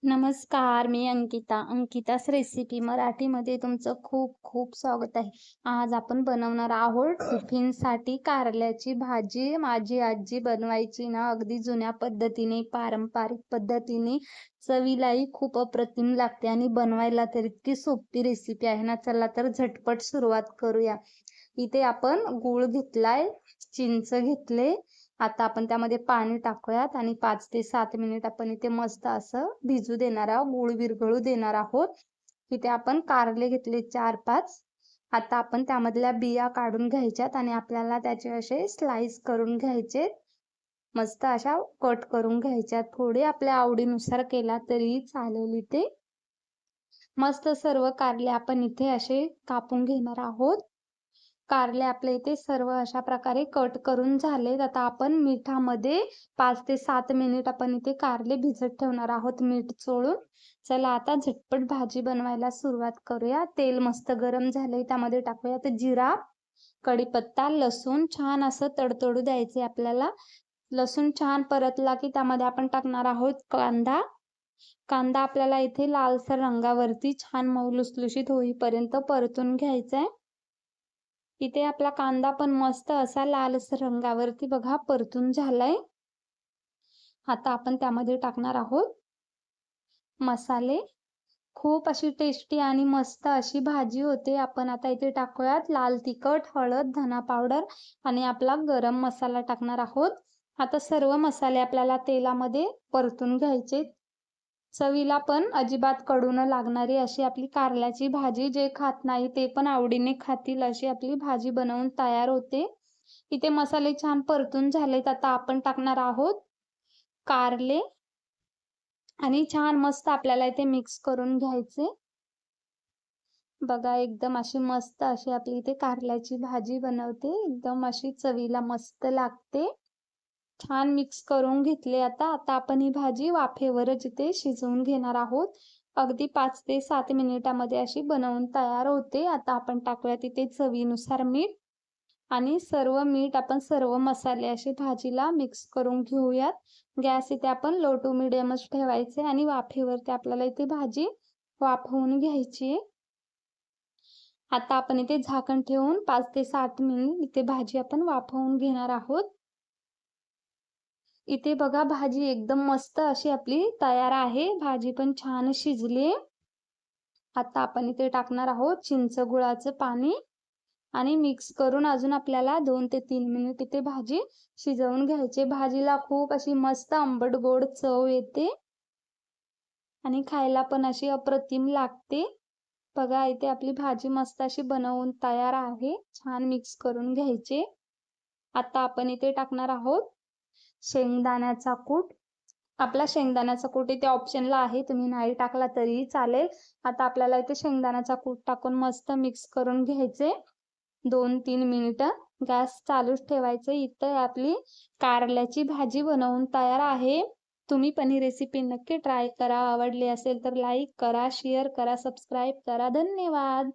नमस्कार, मी अंकिता. अंकिता's रेसिपी मराठीमध्ये तुमचं खूप खूप स्वागत आहे. आज आपण बनवणार आहोत टिफिनसाठी कारल्याची भाजी. माझी आजी बनवायची ना अगदी जुन्या पद्धतीने, पारंपरिक पद्धतीने. चवीलाही खूप अप्रतिम लागते आणि बनवायला तर इतकी सोपी रेसिपी आहे ना. चला तर झटपट सुरुवात करूया. इथे आपण गूळ घेतलाय, चिंच घेतले. आता आपण त्यामध्ये पाणी टाकूयात आणि 5 ते 7 मिनिट आपण इथे मस्त असं भिजू देणार आहोत. गूळ विरघळू देणार आहोत. इथे आपण कारले घेतले 4-5. आता आपण त्यामधल्या बिया काढून घ्यायच्यात आणि आपल्याला त्याचे असे स्लाइस करून घ्यायचे. मस्त अशा कट करून घ्यायच्यात. थोडे आपल्या आवडीनुसार केला तरी चालेल इथे. मस्त सर्व कारले आपण इथे असे कापून घेणार आहोत. कारले आपल्या इथे सर्व अशा प्रकारे कट करून झालेत. आता आपण मिठामध्ये 5 ते 7 मिनिट आपण इथे कारले भिजत ठेवणार आहोत मीठ चोळून. चला आता झटपट भाजी बनवायला सुरुवात करूया. तेल मस्त गरम झालंय, त्यामध्ये टाकूयात जिरा, कढीपत्ता, लसूण छान असं तडतडू द्यायचे आपल्याला. लसूण छान परतला की त्यामध्ये आपण टाकणार आहोत कांदा. कांदा आपल्याला इथे लालसर रंगावरती छान मऊ लुसलुशीत होईपर्यंत परतून घ्यायचा आहे. इथे आपला कांदा पण मस्त असा लालसर रंगावरती बघा परतून झालाय. आता आपण त्यामध्ये टाकणार आहोत मसाले. खूप अशी टेस्टी आणि मस्त अशी भाजी होते. आपण आता इथे टाकूयात लाल तिखट, हळद, धना पावडर आणि आपला गरम मसाला टाकणार आहोत. आता सर्व मसाले आपल्याला तेलामध्ये परतून घ्यायचे. चवीला पण अजिबात कडू न लागणारी अशी आपली कारल्याची भाजी, जे खात नाही ते पण आवडीने खातील अशी आपली भाजी बनवून तयार होते. इथे मसाले छान परतून झालेत. आता आपण टाकणार आहोत कारले आणि छान मस्त आपल्याला इथे मिक्स करून घ्यायचे. बघा एकदम अशी मस्त अशी आपली इथे कारल्याची भाजी बनवते. एकदम अशी चवीला मस्त लागते. छान मिक्स करून घेतले. आता आपण ही भाजी वाफेवरच इथे शिजवून घेणार आहोत. अगदी 5 ते 7 मिनिटामध्ये अशी बनवून तयार होते. आता आपण टाकूया तिथे चवीनुसार मीठ आणि सर्व मीठ आपण सर्व मसाले असे भाजीला मिक्स करून घेऊयात. गॅस इथे आपण लो टू मिडियमच ठेवायचे आणि वाफेवरती आपल्याला इथे भाजी वाफवून घ्यायची. आता आपण इथे झाकण ठेवून 5 ते 7 मिनिट इथे भाजी आपण वाफवून घेणार आहोत. इथे बघा भाजी एकदम मस्त अशी आपली तयार आहे. भाजी पण छान शिजली. आता आपण इथे टाकणार आहोत चिंच गुळाचं पाणी आणि मिक्स करून अजून आपल्याला 2 ते 3 मिनिट इथे भाजी शिजवून घ्यायची. भाजीला खूप अशी मस्त आंबट गोड चव येते आणि खायला पण अशी अप्रतिम लागते. बघा इथे आपली भाजी मस्त अशी बनवून तयार आहे. छान मिक्स करून घ्यायचे. आता आपण इथे टाकणार आहोत शेंगदाण्याचा कूट. आपला शेंगदाण्याचा कूट इथे ऑप्शनला आहे, तुम्ही नाही टाकला तरीही चालेल. आता आपल्याला इथे शेंगदाण्याचा कूट टाकून मस्त मिक्स करून घ्यायचे. 2-3 मिनिटं गॅस चालूच ठेवायचं. इथं आपली कारल्याची भाजी बनवून तयार आहे. तुम्ही पण ही रेसिपी नक्की ट्राय करा. आवडली असेल तर लाईक करा, शेअर करा, सबस्क्राईब करा. धन्यवाद.